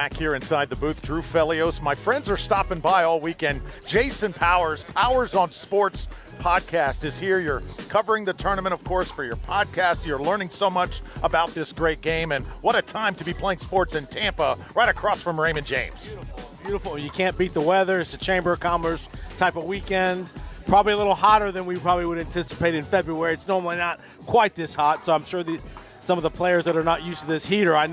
Back here inside the booth, Drew Felios. My friends are stopping by all weekend. Jason Powers, Powers on Sports podcast is here. You're covering the tournament, of course, for your podcast. You're learning so much about this great game, and what a time to be playing sports in Tampa, right across from Raymond James. Beautiful. You can't beat the weather. It's a Chamber of Commerce type of weekend. Probably a little hotter than we probably would anticipate in February. It's normally not quite this hot, so I'm sure some of the players that are not used to this heat, or I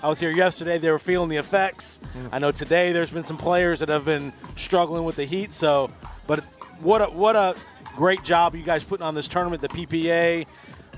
was here yesterday, they were feeling the effects. I know today there's been some players that have been struggling with the heat. So, but what a great job you guys putting on this tournament, the PPA.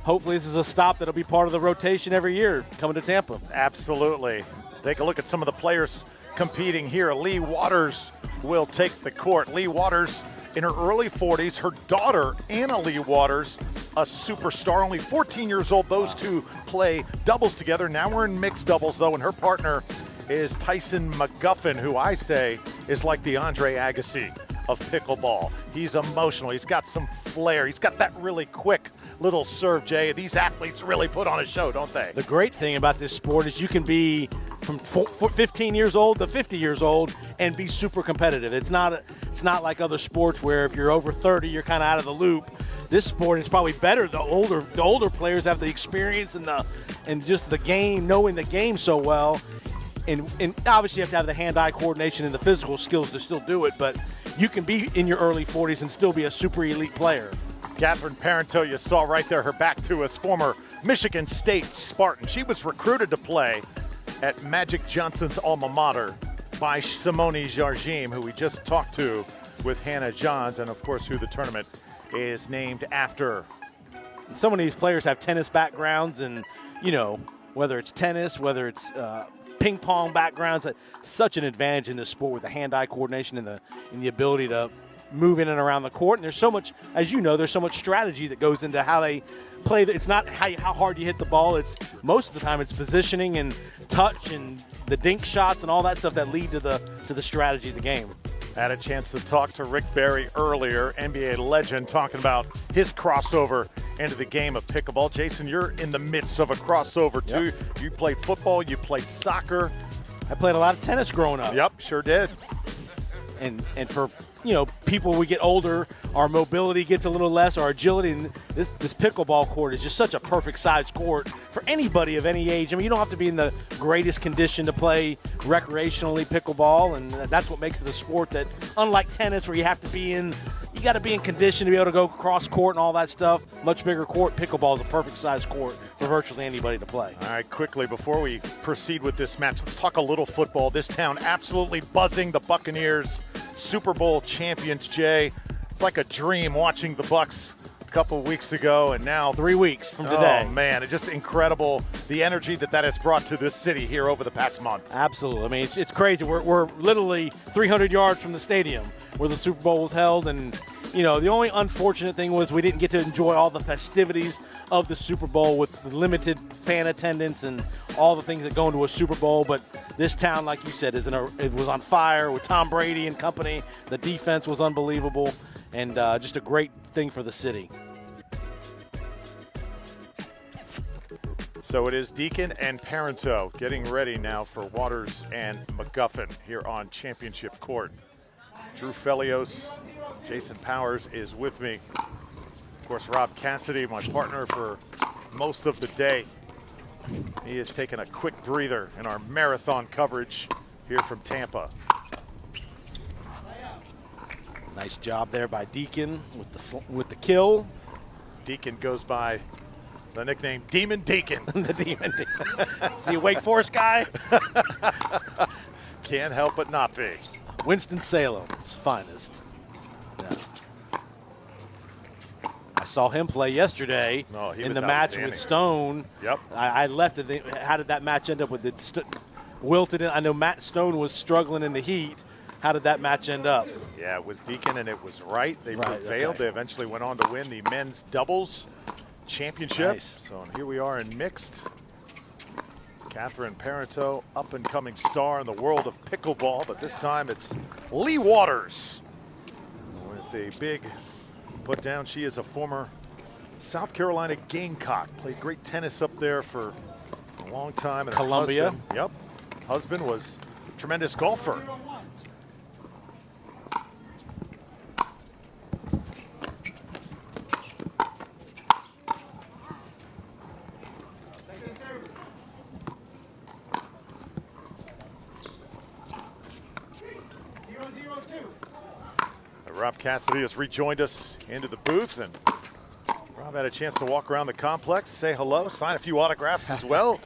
Hopefully this is a stop that'll be part of the rotation every year coming to Tampa. Absolutely. Take a look at some of the players competing here. Leigh Waters will take the court. Leigh Waters in her early 40s. Her daughter, Anna Leigh Waters, a superstar, only 14 years old. Those two play doubles together. Now we're in mixed doubles, though, and her partner is Tyson McGuffin, who I say is like the Andre Agassi of pickleball. He's emotional. He's got some flair. He's got that really quick little serve, Jay. These athletes really put on a show, don't they? The great thing about this sport is you can be from 15 years old to 50 years old and be super competitive. It's not like other sports where if you're over 30, you're kind of out of the loop. This sport is probably better. The older players have the experience and just the game, knowing the game so well. And obviously you have to have the hand-eye coordination and the physical skills to still do it, but you can be in your early 40s and still be a super elite player. Catherine Parenteau, you saw right there, her back to us, former Michigan State Spartan. She was recruited to play at Magic Johnson's alma mater by Simone Jardim, who we just talked to with Hannah Johns, and of course who the tournament is named after. Some of these players have tennis backgrounds, and whether it's tennis, whether it's ping pong backgrounds, such an advantage in this sport with the hand-eye coordination and the ability to move in and around the court. And there's so much, as you know, there's so much strategy that goes into how they play. It's not how hard you hit the ball. It's most of the time it's positioning and touch and the dink shots and all that stuff that lead to the strategy of the game. I had a chance to talk to Rick Barry earlier, NBA legend, talking about his crossover into the game of pickleball. Jason, you're in the midst of a crossover too. Yep. You played football, you played soccer. I played a lot of tennis growing up. Yep, sure did. And for people, we get older, our mobility gets a little less, our agility, and this pickleball court is just such a perfect size court for anybody of any age. I mean, you don't have to be in the greatest condition to play recreationally pickleball, and that's what makes it a sport that, unlike tennis where you got to be in condition to be able to go cross court and all that stuff, much bigger court. Pickleball is a perfect size court for virtually anybody to play. All right, quickly, before we proceed with this match, let's talk a little football. This town absolutely buzzing. The Buccaneers Super Bowl champions, Jay. It's like a dream watching the Bucs a couple weeks ago, and now 3 weeks from today. Oh man, it's just incredible the energy that has brought to this city here over the past month. Absolutely. I mean, it's crazy. We're literally 300 yards from the stadium where the Super Bowl was held, and the only unfortunate thing was we didn't get to enjoy all the festivities of the Super Bowl with limited fan attendance and all the things that go into a Super Bowl. But this town, like you said, it was on fire with Tom Brady and company. The defense was unbelievable, and just a great thing for the city. So it is Deakin and Parenteau getting ready now for Waters and McGuffin here on Championship Court. Drew Felios, Jason Powers is with me. Of course, Rob Cassidy, my partner for most of the day. He has taken a quick breather in our marathon coverage here from Tampa. Nice job there by Deakin with the kill. Deakin goes by the nickname Demon Deacon. The Demon Deacon. Is he a Wake Forest guy? Can't help but not be. Winston-Salem's finest. Yeah. I saw him play yesterday in the match with Stone. Yep. I left it. How did that match end up with it? Wilted in. I know Matt Stone was struggling in the heat. How did that match end up? Yeah, it was Deakin, and it was right. They prevailed. Okay. They eventually went on to win the men's doubles championship. Nice. So here we are in mixed. Catherine Parenteau, up-and-coming star in the world of pickleball, but this time it's Leigh Waters with a big put down. She is a former South Carolina Gamecock. Played great tennis up there for a long time. And Columbia. Husband was tremendous golfer. Rob Cassidy has rejoined us into the booth, and Rob had a chance to walk around the complex, say hello, sign a few autographs as well.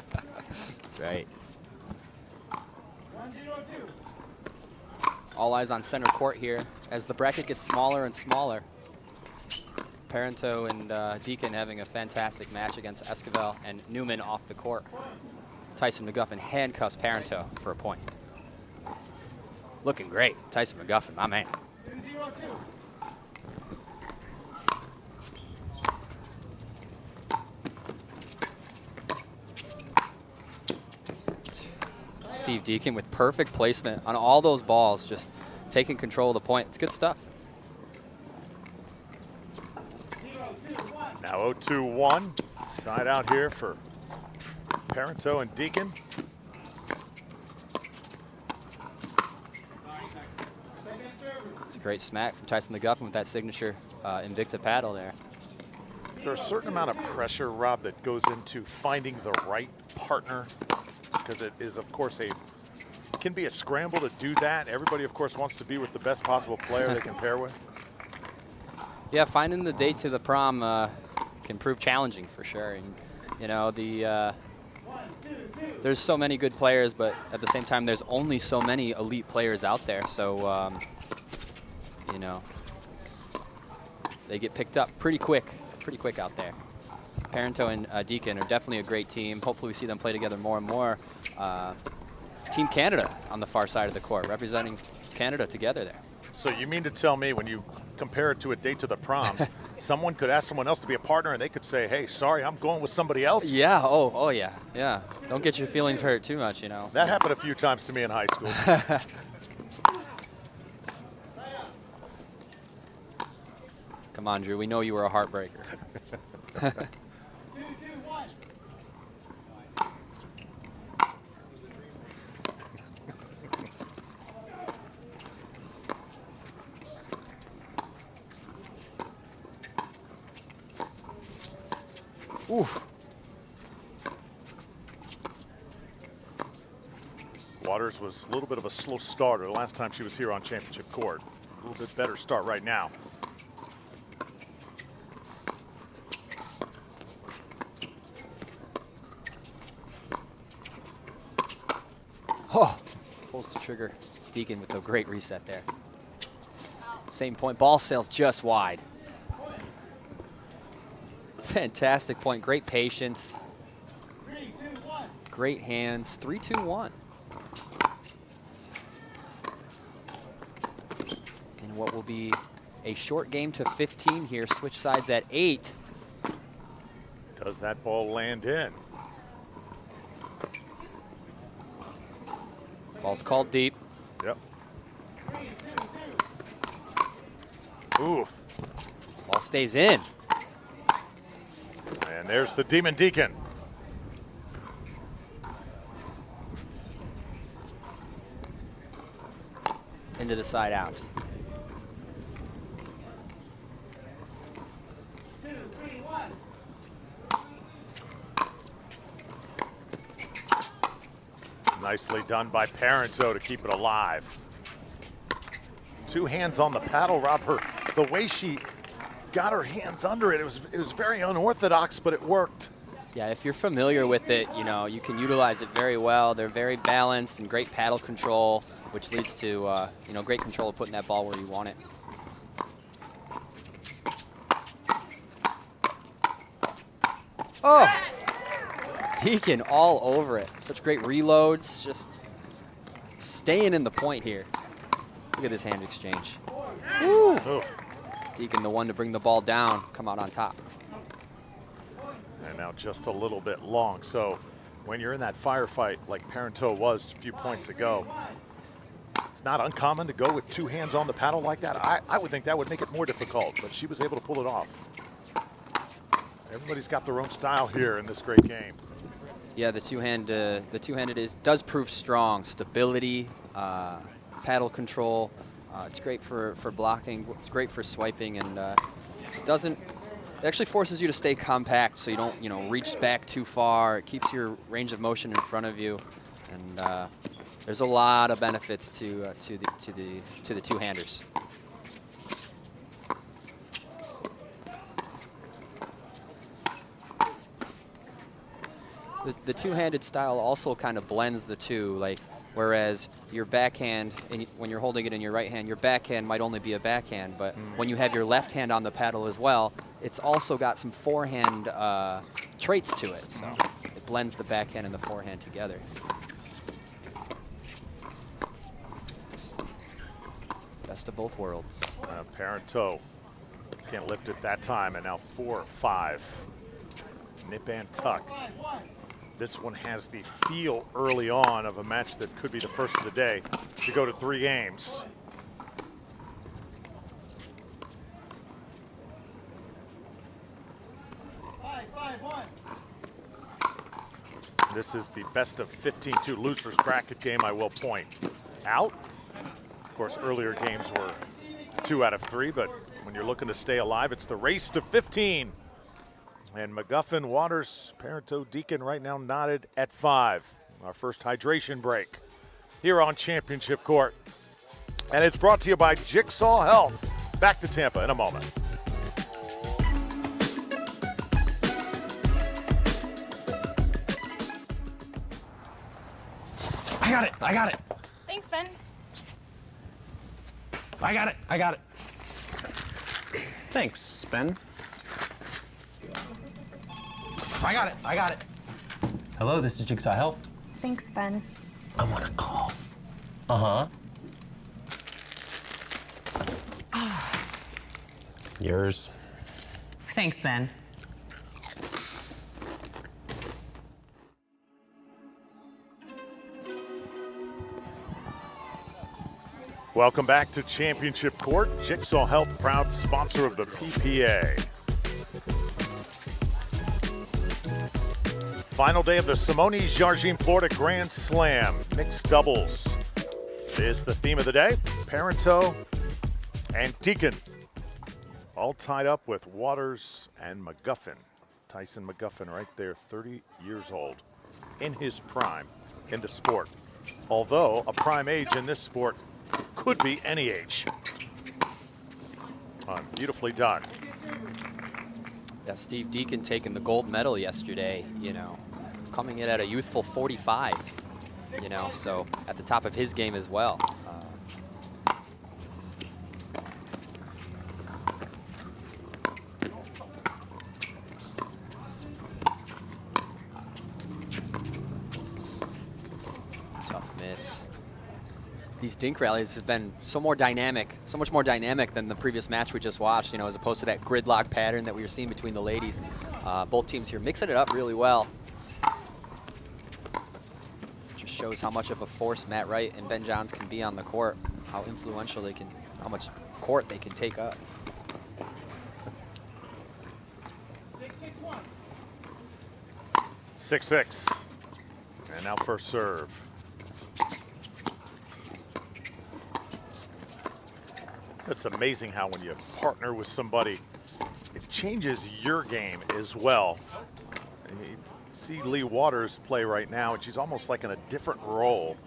That's right. All eyes on center court here as the bracket gets smaller and smaller. Parenteau and Deakin having a fantastic match against Esquivel and Newman off the court. Tyson McGuffin handcuffs Parenteau for a point. Looking great, Tyson McGuffin, my man. Steve Deakin with perfect placement on all those balls, just taking control of the point. It's good stuff. Now 0-2-1. Side out here for Parenteau and Deakin. It's a great smack from Tyson McGuffin with that signature Invicta paddle there. There's a certain amount of pressure, Rob, that goes into finding the right partner, because it is, of course, can be a scramble to do that. Everybody, of course, wants to be with the best possible player they can pair with. Yeah, finding the date to the prom can prove challenging for sure. And you know, there's so many good players, but at the same time, there's only so many elite players out there. So, you know, they get picked up pretty quick out there. Parenteau and Deakin are definitely a great team. Hopefully we see them play together more and more. Team Canada on the far side of the court, representing Canada together there. So you mean to tell me when you compare it to a date to the prom, someone could ask someone else to be a partner and they could say, hey, sorry, I'm going with somebody else? Yeah, oh yeah, yeah. Don't get your feelings hurt too much, you know. That happened a few times to me in high school. Come on, Drew, we know you were a heartbreaker. Oof. Waters was a little bit of a slow starter the last time she was here on championship court. A little bit better start right now. Oh, pulls the trigger. Deakin with a great reset there. Same point, ball sails just wide. Fantastic point, great patience. 3-2-1. Great hands, 3-2-1. And what will be a short game to 15 here, switch sides at 8. Does that ball land in? Ball's called deep. Yep. Ooh. Ball stays in. And there's the Demon Deakin. Into the side out. 2-3-1. Nicely done by Parenteau to keep it alive. Two hands on the paddle, Rob. The way she got her hands under it, it was very unorthodox, but it worked. Yeah, if you're familiar with it, you know, you can utilize it very well. They're very balanced and great paddle control, which leads to, you know, great control of putting that ball where you want it. Oh! Deakin all over it. Such great reloads, just staying in the point here. Look at this hand exchange. Woo. Ooh. Deakin, the one to bring the ball down, come out on top. And now just a little bit long. So when you're in that firefight like Parenteau was a few points ago, it's not uncommon to go with two hands on the paddle like that. I would think that would make it more difficult, but she was able to pull it off. Everybody's got their own style here in this great game. Yeah, the two-handed does prove strong. Stability, paddle control. It's great for blocking. It's great for swiping, and it actually forces you to stay compact, so you don't reach back too far. It keeps your range of motion in front of you, and there's a lot of benefits to the two-handers. The two-handed style also kind of blends the two, like whereas your backhand, when you're holding it in your right hand, your backhand might only be a backhand, but when you have your left hand on the paddle as well, it's also got some forehand traits to it, so it blends the backhand and the forehand together. Best of both worlds. Parenteau can't lift it that time, and now 4-5. Nip and tuck. This one has the feel early on of a match that could be the first of the day to go to 3 games. This is the best of 15-2 losers bracket game, I will point out. Of course, earlier games were 2 out of 3, but when you're looking to stay alive, it's the race to 15. And McGuffin, Waters, Parenteau, Deakin right now knotted at 5. Our first hydration break here on Championship Court. And it's brought to you by Jigsaw Health. Back to Tampa in a moment. I got it. Thanks, Ben. I got it. Thanks, Ben. I got it. Hello, this is Jigsaw Health. Thanks, Ben. I'm on a call. Uh-huh. Yours. Thanks, Ben. Welcome back to Championship Court. Jigsaw Health, proud sponsor of the PPA. Final day of the Simone Jardim Florida Grand Slam. Mixed doubles is the theme of the day. Parenteau and Deakin all tied up with Waters and McGuffin. Tyson McGuffin right there, 30 years old, in his prime in the sport. Although a prime age in this sport could be any age. Beautifully done. Yeah, Steve Deakin taking the gold medal yesterday, coming in at a youthful 45, so at the top of his game as well. Tough miss. These dink rallies have been so much more dynamic than the previous match we just watched, as opposed to that gridlock pattern that we were seeing between the ladies. Both teams here mixing it up really well. Just shows how much of a force Matt Wright and Ben Johns can be on the court, how influential how much court they can take up. 6-6. And now first serve. It's amazing how when you partner with somebody, it changes your game as well. You see Leigh Waters play right now, and she's almost like in a different role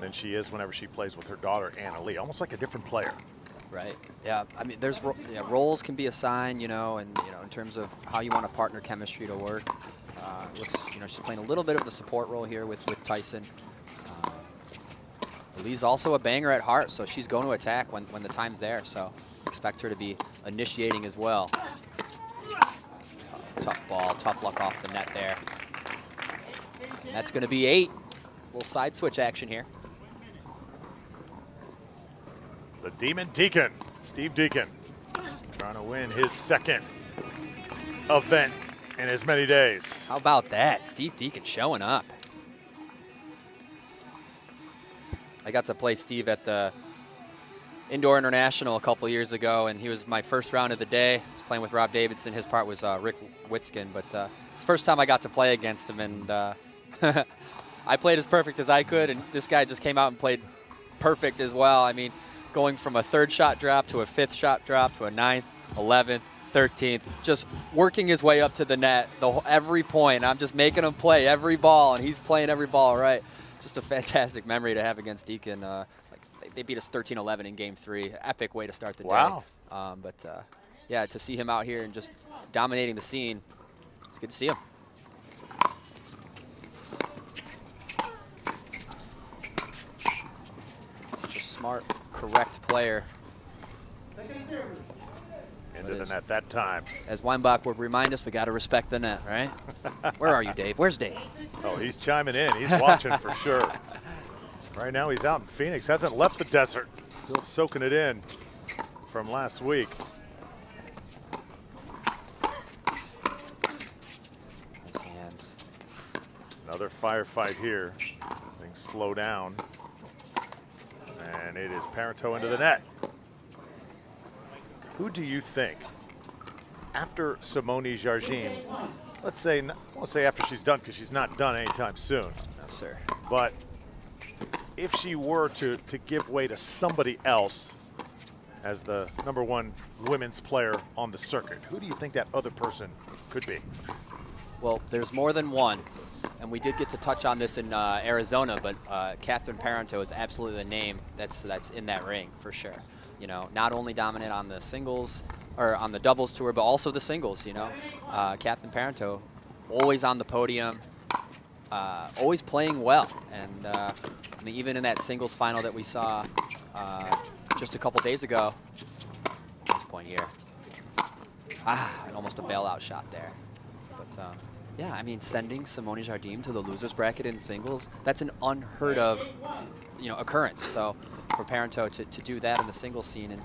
than she is whenever she plays with her daughter, Anna Leigh, almost like a different player. Right. Yeah. I mean, roles can be assigned, and in terms of how you want a partner chemistry to work. Looks, she's playing a little bit of the support role here with Tyson. Leigh's also a banger at heart, so she's going to attack when the time's there. So expect her to be initiating as well. Tough ball, tough luck off the net there. And that's going to be 8. Little side switch action here. The Demon Deakin, Steve Deakin, trying to win his second event in as many days. How about that? Steve Deakin showing up. I got to play Steve at the indoor international a couple years ago, and he was my first round of the day. I was playing with Rob Davidson. His part was Rick Witskin, but it's the first time I got to play against him, and I played as perfect as I could, and this guy just came out and played perfect as well. I mean, going from a 3rd shot drop to a 5th shot drop to a 9th, 11th, 13th, just working his way up to the net every point. I'm just making him play every ball, and he's playing every ball right. Just a fantastic memory to have against Deakin. They beat us 13-11 in Game 3. Epic way to start the day. Wow. Yeah, to see him out here and just dominating the scene, it's good to see him. Such a smart, correct player. Into the net that time. As Weinbach would remind us, we got to respect the net, right? Where are you, Dave? Where's Dave? Oh, he's chiming in. He's watching for sure. Right now he's out in Phoenix. Hasn't left the desert. Still soaking it in from last week. Nice hands. Another firefight here. Things slow down. And it is Parenteau into the net. Who do you think, after Simone Jardim, let's say, I won't say after she's done because she's not done anytime soon. No, sir. But if she were to give way to somebody else as the #1 women's player on the circuit, who do you think that other person could be? Well, there's more than one, and we did get to touch on this in Arizona, but Catherine Parenteau is absolutely the name that's in that ring for sure. You know, not only dominant on the singles or on the doubles tour, but also the singles. You know, Catherine Parenteau, always on the podium, always playing well, and I mean, even in that singles final that we saw just a couple days ago. This point here, almost a bailout shot there, but yeah, I mean, sending Simone Jardim to the losers bracket in singles, that's an unheard of, you know, occurrence. So for Parenteau to do that in the singles scene, and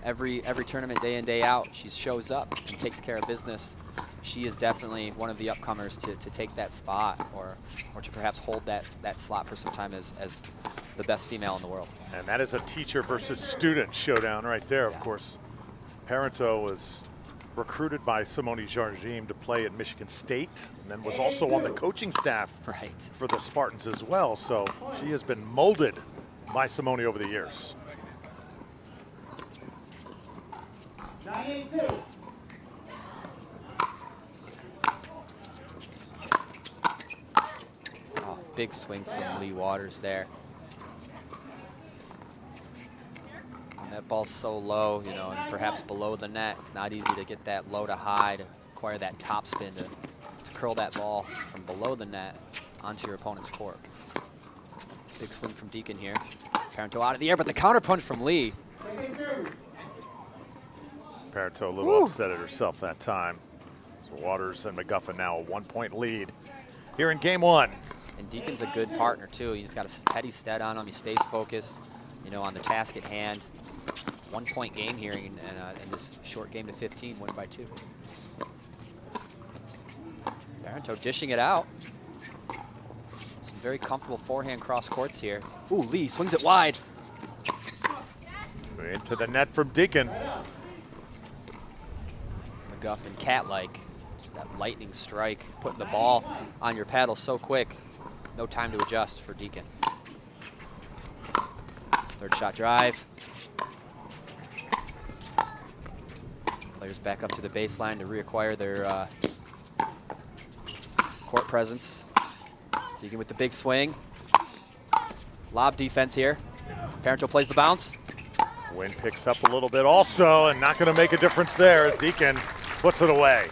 every tournament, day in, day out, she shows up and takes care of business. She is definitely one of the upcomers to take that spot, or to perhaps hold that slot for some time as the best female in the world. And that is a teacher versus student showdown right there. Of course, Parenteau was recruited by Simone Jardim to play at Michigan State, and then was also on the coaching staff for the Spartans as well. So she has been molded by Simone over the years. 9-8-2. Oh, big swing from Leigh Waters there. And that ball's so low, you know, and perhaps below the net. It's not easy to get that low to high, to acquire that top spin, to curl that ball from below the net onto your opponent's court. Big swing from Deakin here. Parenteau out of the air, but the counter punch from Leigh. Parenteau a little upset at herself that time. So Waters and McGuffin now a 1-point lead here in game 1. And Deakin's a good partner too. He's got a steady stead on him. He stays focused, you know, on the task at hand. 1-point game here in this short game to 15, won by 2. Parenteau dishing it out. Some very comfortable forehand cross courts here. Ooh, Leigh swings it wide. Into the net from Deakin. McGuffin, cat-like. Just that lightning strike, putting the ball on your paddle so quick. No time to adjust for Deakin. 3rd shot drive. Players back up to the baseline to reacquire their court presence. Deakin with the big swing. Lob defense here. Parenteau plays the bounce. Wind picks up a little bit also, and not going to make a difference there as Deakin puts it away.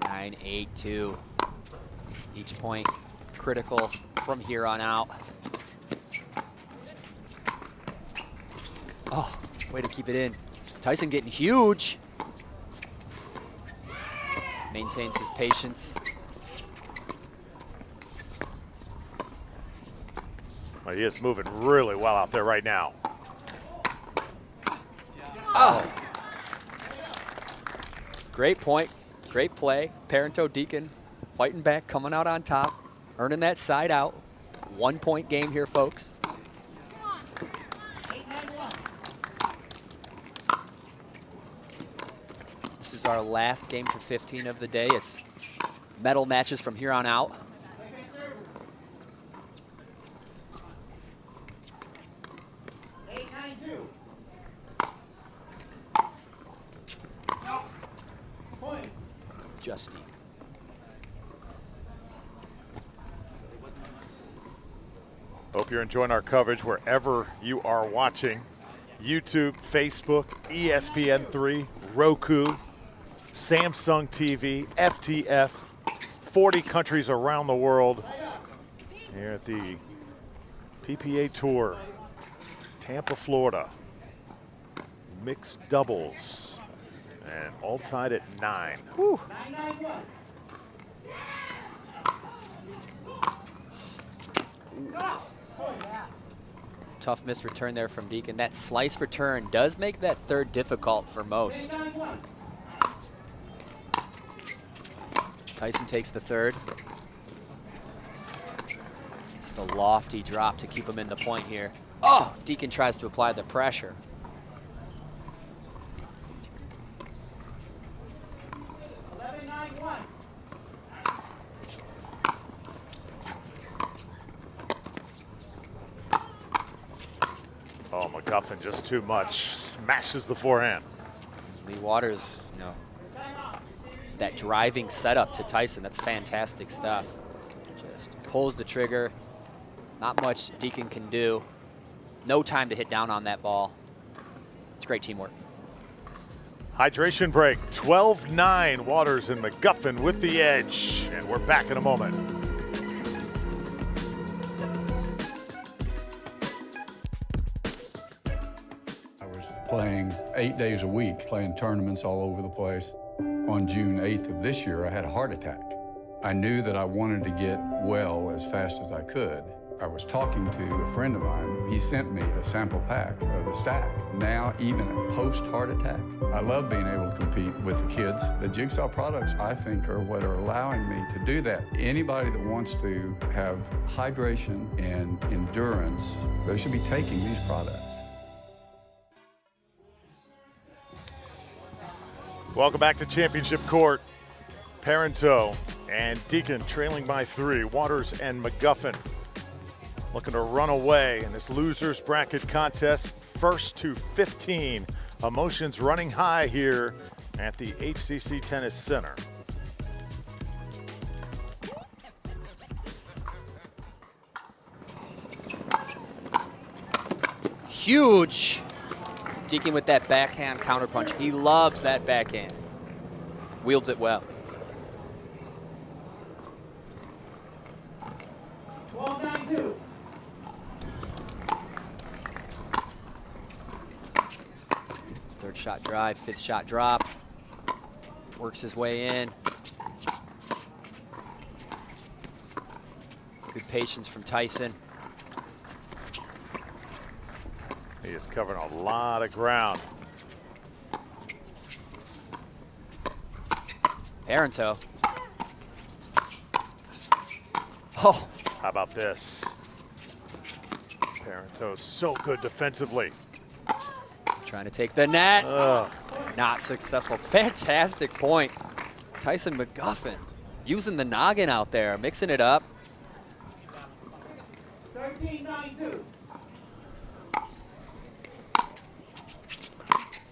Nine, 9-8-2. Each point critical from here on out. Oh, way to keep it in. Tyson getting huge. Maintains his patience. Well, he is moving really well out there right now. Oh. Great point Great play. Parenteau, Deakin fighting back, coming out on top, earning that side out. 1 point game here, folks. This is our last game to 15 of the day. It's medal matches from here on out. Justy. Hope you're enjoying our coverage wherever you are watching. YouTube, Facebook, ESPN3, Roku, Samsung TV, FTF, 40 countries around the world here at the PPA Tour, Tampa, Florida. Mixed doubles, and all tied at 9. Whew. Tough missed return there from Deakin. That slice return does make that third difficult for most. Tyson takes the third. Just a lofty drop to keep him in the point here. Oh, Deakin tries to apply the pressure. Oh, McGuffin just too much. Smashes the forehand. Leigh Waters, you know, that driving setup to Tyson, that's fantastic stuff. Just pulls the trigger. Not much Deakin can do. No time to hit down on that ball. It's great teamwork. Hydration break, 12-9. Waters and McGuffin with the edge. And we're back in a moment. Playing 8 days a week, playing tournaments all over the place. On June 8th of this year, I had a heart attack. I knew that I wanted to get well as fast as I could. I was talking to a friend of mine. He sent me a sample pack of the stack. Now, even a post-heart attack, I love being able to compete with the kids. The Jigsaw products, I think, are what are allowing me to do that. Anybody that wants to have hydration and endurance, they should be taking these products. Welcome back to Championship Court. Parenteau and Deakin trailing by 3. Waters and McGuffin looking to run away in this losers bracket contest. First to 15. Emotions running high here at the HCC Tennis Center. Huge. Deakin with that backhand counterpunch. He loves that backhand. Wields it well. 12-9-2. Third shot drive, fifth shot drop. Works his way in. Good patience from Tyson. He is covering a lot of ground. Parenteau. Oh. How about this? Parenteau so good defensively. Trying to take the net. Not successful. Fantastic point. Tyson McGuffin using the noggin out there, mixing it up. 13-9-2.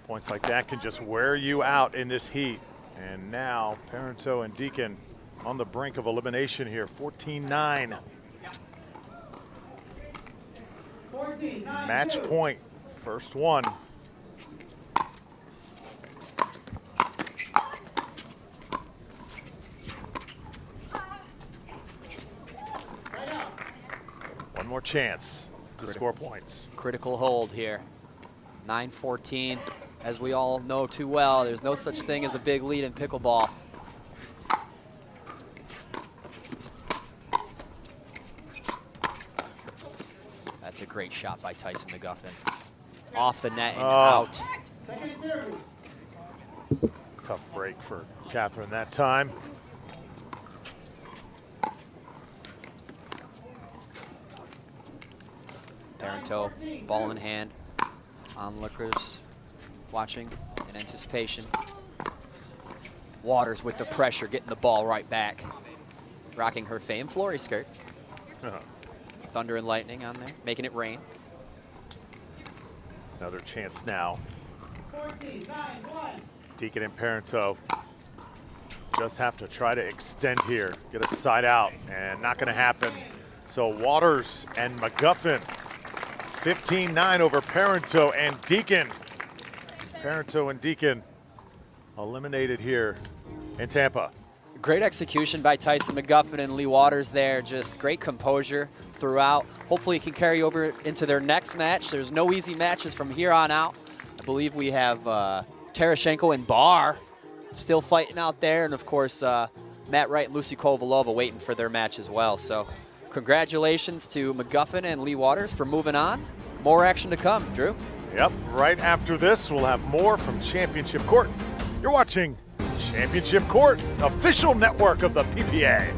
Points like that can just wear you out in this heat. And now Parenteau and Deakin on the brink of elimination here. 14-9. 14-9-2. Match point. First one. One more chance to score points. Critical hold here. 9-14. As we all know too well, there's no such thing as a big lead in pickleball. That's a great shot by Tyson McGuffin. Off the net and out. Tough break for Catherine that time. Parenteau, ball in hand. Onlookers watching in anticipation. Waters with the pressure, getting the ball right back. Rocking her famed flory skirt. Thunder and lightning on there, making it rain. Another chance now. 14, 9-1. Deakin and Parenteau just have to try to extend here, get a side out, and not going to happen. So Waters and McGuffin, 15-9 over Parenteau and Deakin. Parenteau and Deakin eliminated here in Tampa. Great execution by Tyson McGuffin and Leigh Waters there. Just great composure throughout. Hopefully it can carry over into their next match. There's no easy matches from here on out. I believe we have Terashenko and Barr still fighting out there. And of course, Matt Wright and Lucy Kovalova waiting for their match as well. So congratulations to McGuffin and Leigh Waters for moving on. More action to come, Drew. Yep, right after this, we'll have more from Championship Court. You're watching Championship Court, official network of the PPA.